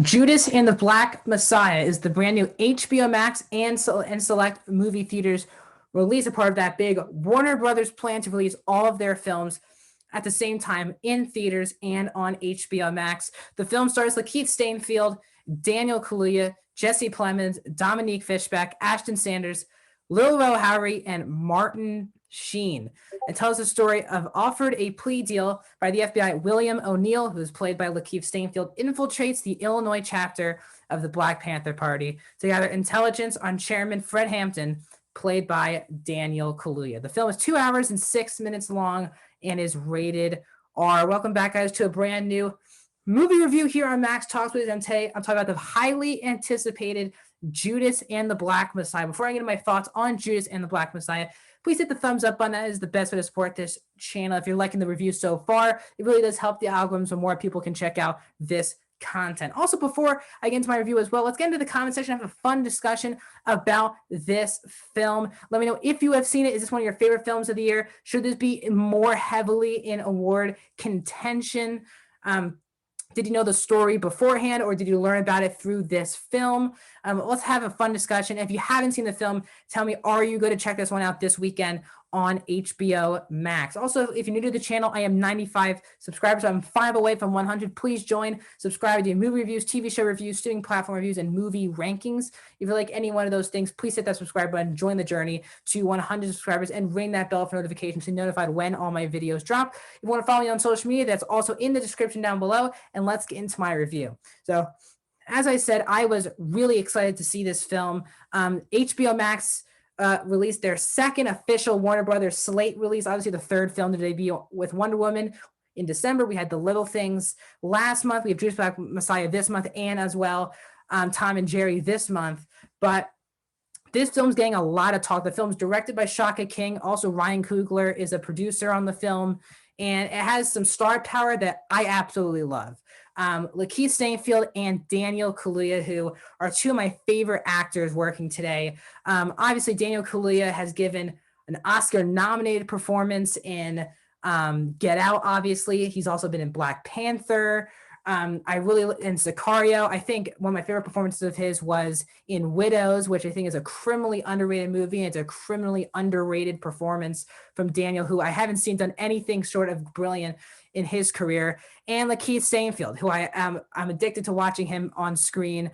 Judas and the Black Messiah is the brand new HBO Max and select movie theaters release, a part of that big Warner Brothers plan to release all of their films at the same time in theaters and on HBO Max. The film stars Lakeith Stanfield, Daniel Kaluuya, Jesse Plemons, Dominique Fishback, Ashton Sanders, Lil Rel Howery, and Martin Sheen. It tells the story of offered a plea deal by the FBI. William O'Neill, who is played by Lakeith Stanfield, infiltrates the Illinois chapter of the Black Panther Party to gather intelligence on Chairman Fred Hampton, played by Daniel Kaluuya. The film is 2 hours and 6 minutes long and is rated R. Welcome back, guys, to a brand new movie review here on Max Talks with MT. I'm talking about the highly anticipated Judas and the Black Messiah. Before I get into my thoughts on Judas and the Black Messiah, please hit the thumbs up button. That is the best way to support this channel. If you're liking the review so far, it really does help the algorithm so more people can check out this content. Also, before I get into my review as well, let's get into the comment section and have a fun discussion about this film. Let me know if you have seen it. Is this one of your favorite films of the year? Should this be more heavily in award contention? Did you know the story beforehand, or did you learn about it through this film? Let's have a fun discussion. If you haven't seen the film, tell me, are you going to check this one out this weekend on HBO Max? Also, if you're new to the channel, I am 95 subscribers. So I'm 5 away from 100. Please join, subscribe. I do movie reviews, TV show reviews, streaming platform reviews, and movie rankings. If you like any one of those things, please hit that subscribe button, join the journey to 100 subscribers, and ring that bell for notifications to be notified when all my videos drop. If you want to follow me on social media, that's also in the description down below. And let's get into my review. So, as I said, I was really excited to see this film. HBO Max released their second official Warner Brothers slate release, obviously the third film to debut with Wonder Woman. In December, we had The Little Things last month. We have Judas Black Messiah this month, and as well, Tom and Jerry this month. But this film's getting a lot of talk. The film's directed by Shaka King. Also, Ryan Coogler is a producer on the film, and it has some star power that I absolutely love. Lakeith Stanfield and Daniel Kaluuya, who are two of my favorite actors working today. Obviously, Daniel Kaluuya has given an Oscar-nominated performance in Get Out, obviously. He's also been in Black Panther. I really, in Sicario, I think one of my favorite performances of his was in Widows, which I think is a criminally underrated movie. It's a criminally underrated performance from Daniel, who I haven't seen done anything short of brilliant in his career. And Lakeith Stanfield, who I'm addicted to watching him on screen.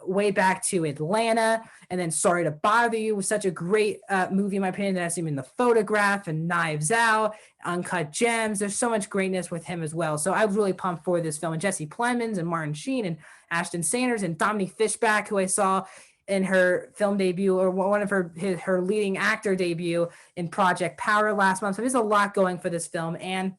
Way back to Atlanta, and then Sorry to Bother You was such a great movie, in my opinion. That I've seen him in The Photograph and Knives Out, Uncut Gems. There's so much greatness with him as well. So I was really pumped for this film. And Jesse Plemons and Martin Sheen and Ashton Sanders and Dominique Fishback, who I saw in her film debut, or one of her leading actor debut in Project Power last month. So there's a lot going for this film, and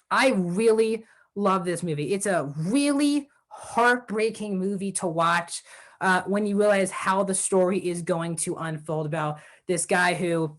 I really love this movie. It's a really heartbreaking movie to watch when you realize how the story is going to unfold about this guy who,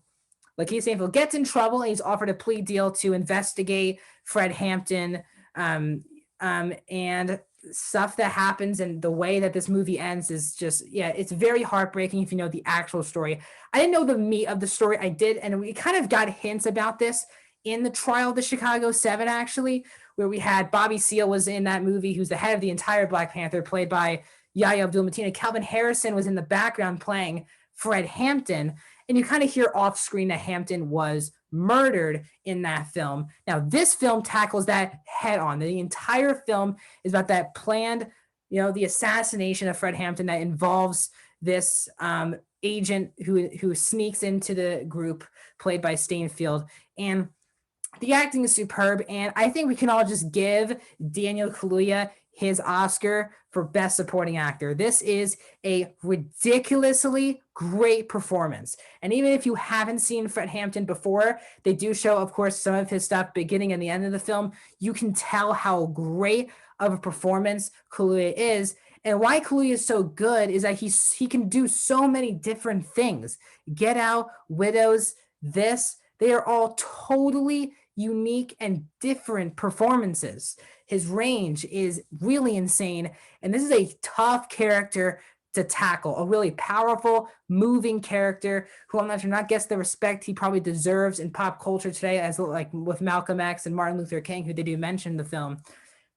like Lakeith Stanfield, gets in trouble, and he's offered a plea deal to investigate Fred Hampton, and stuff that happens, and the way that this movie ends is just, yeah, it's very heartbreaking if you know the actual story. I didn't know the meat of the story. I did, and we kind of got hints about this in the trial of the Chicago 7, actually, where we had Bobby Seale was in that movie, who's the head of the entire Black Panther, played by Yahya Abdul-Mateen. Calvin Harrison was in the background playing Fred Hampton, and you kind of hear off screen that Hampton was murdered in that film. Now, this film tackles that head on. The entire film is about that planned, the assassination of Fred Hampton that involves this agent who sneaks into the group, played by Stanfield. And the acting is superb, and I think we can all just give Daniel Kaluuya his Oscar for Best Supporting Actor. This is a ridiculously great performance. And even if you haven't seen Fred Hampton before, they do show, of course, some of his stuff beginning and the end of the film. You can tell how great of a performance Kaluuya is. And why Kaluuya is so good is that he can do so many different things. Get Out, Widows, this, they are all totally unique and different performances. His range is really insane, and this is a tough character to tackle, a really powerful, moving character who I'm not gets the respect he probably deserves in pop culture today, as like with Malcolm X and Martin Luther King, who they do mention in the film.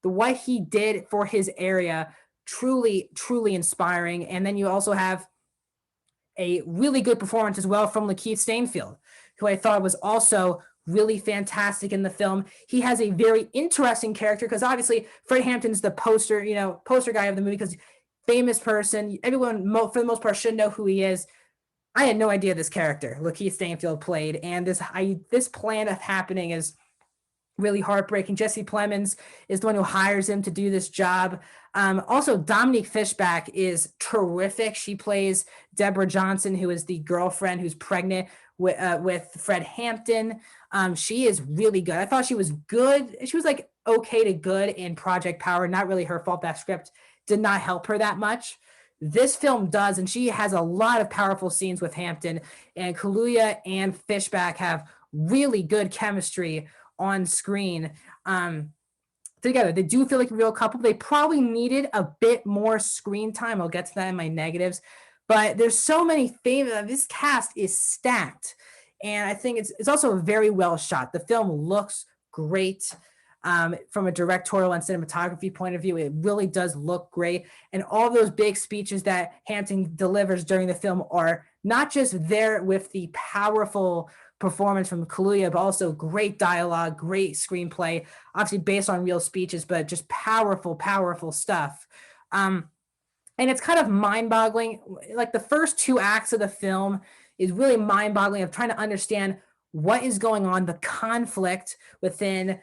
the what he did for his area, truly, truly inspiring. And then you also have a really good performance as well from Lakeith Stanfield, who I thought was also really fantastic in the film. He has a very interesting character because obviously Fred Hampton's the poster guy of the movie because famous person. Everyone, for the most part, should know who he is. I had no idea this character Lakeith Stanfield played, and this plan of happening is really heartbreaking. Jesse Plemons is the one who hires him to do this job. Also, Dominique Fishback is terrific. She plays Deborah Johnson, who is the girlfriend who's pregnant with Fred Hampton. She is really good. I thought she was good. She was like okay to good in Project Power. Not really her fault. That script did not help her that much. This film does, and she has a lot of powerful scenes with Hampton, and Kaluuya and Fishback have really good chemistry on screen together. They do feel like a real couple. They probably needed a bit more screen time. I'll get to that in my negatives, but there's so many famous. This cast is stacked, and I think it's also very well shot. The film looks great. From a directorial and cinematography point of view, it really does look great. And all those big speeches that Hampton delivers during the film are not just there with the powerful performance from Kaluuya, but also great dialogue, great screenplay, obviously based on real speeches, but just powerful, powerful stuff. And it's kind of mind-boggling. Like the first 2 acts of the film is really mind-boggling of trying to understand what is going on, the conflict within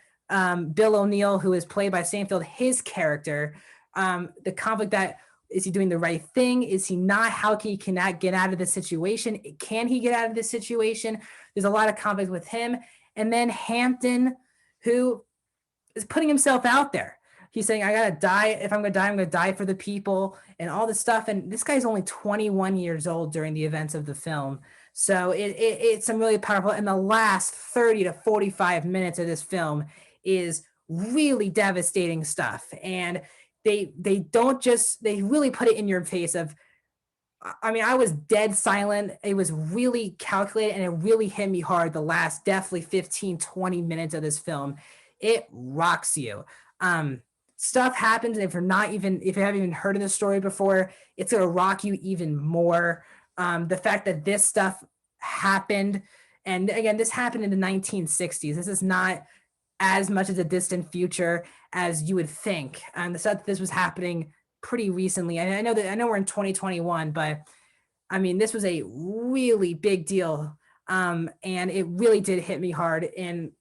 Bill O'Neill, who is played by Stanfield, his character, the conflict that is he doing the right thing? Is he not? How can he cannot get out of this situation? Can he get out of this situation? There's a lot of conflict with him. And then Hampton, who is putting himself out there. He's saying, I gotta die. If I'm gonna die for the people and all this stuff. And this guy's only 21 years old during the events of the film. So it's some really powerful. And the last 30 to 45 minutes of this film is really devastating stuff. And they really put it in your face of, I mean, I was dead silent. It was really calculated and it really hit me hard the last definitely 15, 20 minutes of this film. It rocks you. Stuff happens, and if you haven't even heard of the story before, it's gonna rock you even more. The fact that this stuff happened, and again, this happened in the 1960s. This is not as much as a distant future as you would think. And the fact that this was happening pretty recently. And I know we're in 2021, but I mean, this was a really big deal. And it really did hit me hard, and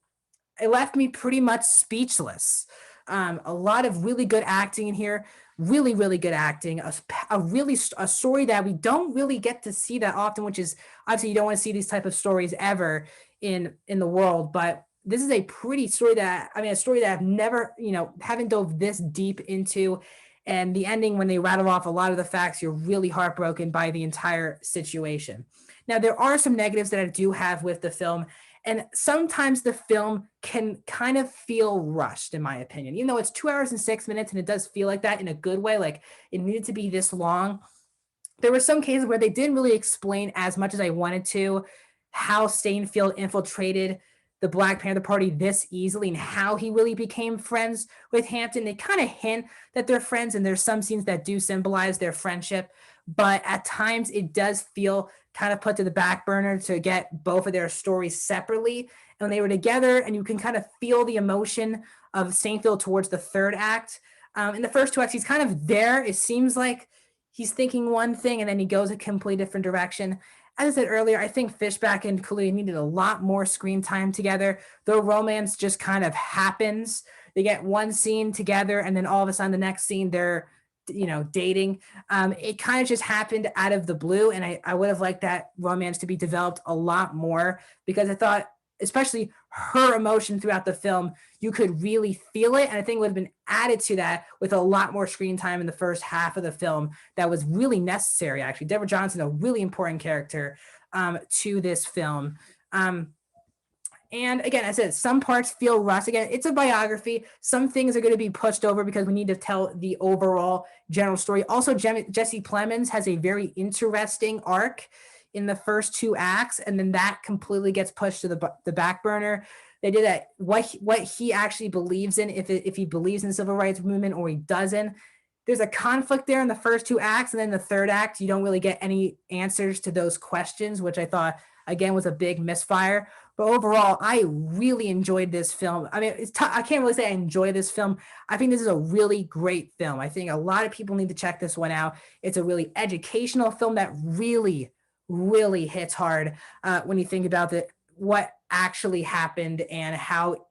it left me pretty much speechless. A lot of really good acting in here, really, really good acting, a story that we don't really get to see that often, which is obviously you don't want to see these type of stories ever in the world, but this is a story that I've never, haven't dove this deep into. And the ending, when they rattle off a lot of the facts, you're really heartbroken by the entire situation. Now, there are some negatives that I do have with the film. And sometimes the film can kind of feel rushed, in my opinion. Even though it's 2 hours and 6 minutes, and it does feel like that in a good way, like it needed to be this long. There were some cases where they didn't really explain as much as I wanted to how Stanfield infiltrated the Black Panther Party this easily and how he really became friends with Hampton. They kind of hint that they're friends, and there's some scenes that do symbolize their friendship, but at times it does feel kind of put to the back burner to get both of their stories separately. And when they were together, and you can kind of feel the emotion of Stanfield towards the third act. In the first 2 acts, he's kind of there. It seems like he's thinking one thing, and then he goes a completely different direction. As I said earlier, I think Fishback and Kaluuya needed a lot more screen time together. Their romance just kind of happens. They get one scene together, and then all of a sudden the next scene they're dating. It kind of just happened out of the blue, and I would have liked that romance to be developed a lot more, because I thought, especially her emotion throughout the film, you could really feel it, and I think it would have been added to that with a lot more screen time in the first half of the film that was really necessary. Actually, Deborah Johnson, a really important character to this film. And again, I said, some parts feel rushed. Again, it's a biography. Some things are going to be pushed over because we need to tell the overall general story. Also, Jesse Plemons has a very interesting arc in the first 2 acts, and then that completely gets pushed to the back burner. They did that, what he actually believes in, if he believes in the civil rights movement or he doesn't. There's a conflict there in the first two acts, and then the third act, you don't really get any answers to those questions, which I thought again was a big misfire. But overall, I really enjoyed this film. I mean, I can't really say I enjoy this film. I think this is a really great film. I think a lot of people need to check this one out. It's a really educational film that really, really hits hard when you think about what actually happened and how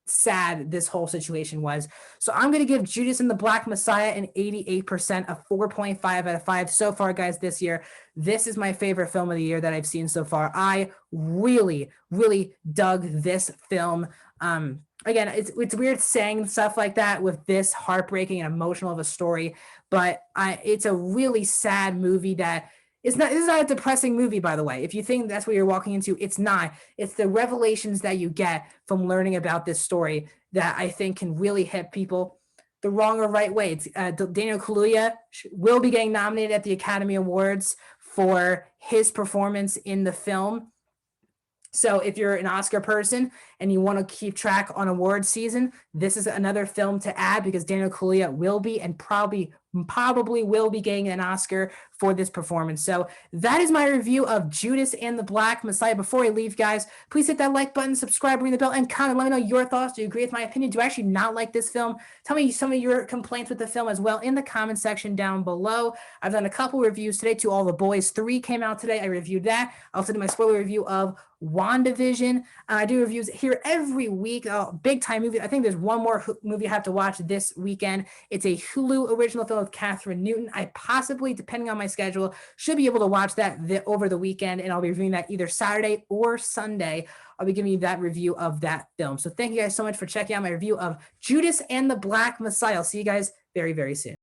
sad this whole situation was. So I'm going to give Judas and the Black Messiah an 88%, a 4.5 out of 5 so far, guys, this year. This is my favorite film of the year that I've seen so far. I really, really dug this film. Again, it's weird saying stuff like that with this heartbreaking and emotional of a story, but it's a really sad movie that this is not a depressing movie, by the way. If you think that's what you're walking into, it's not. It's the revelations that you get from learning about this story that I think can really hit people the wrong or right way. It's, Daniel Kaluuya will be getting nominated at the Academy Awards for his performance in the film. So if you're an Oscar person and you want to keep track on award season, this is another film to add because Daniel Kaluuya will be and probably will be getting an Oscar for this performance. So that is my review of Judas and the Black Messiah. Before I leave, guys, please hit that like button, subscribe, ring the bell, and comment. Let me know your thoughts. Do you agree with my opinion? Do I actually not like this film? Tell me some of your complaints with the film as well in the comment section down below. I've done a couple reviews today. To All the Boys 3 came out today. I reviewed that. I also did my spoiler review of WandaVision. I do reviews here every week. Big time movie. I think there's one more movie I have to watch this weekend. It's a Hulu original film with Catherine Newton. I possibly, depending on my schedule, should be able to watch that over the weekend, and I'll be reviewing that either Saturday or Sunday. I'll be giving you that review of that film. So thank you guys so much for checking out my review of Judas and the Black Messiah. I'll see you guys very, very soon.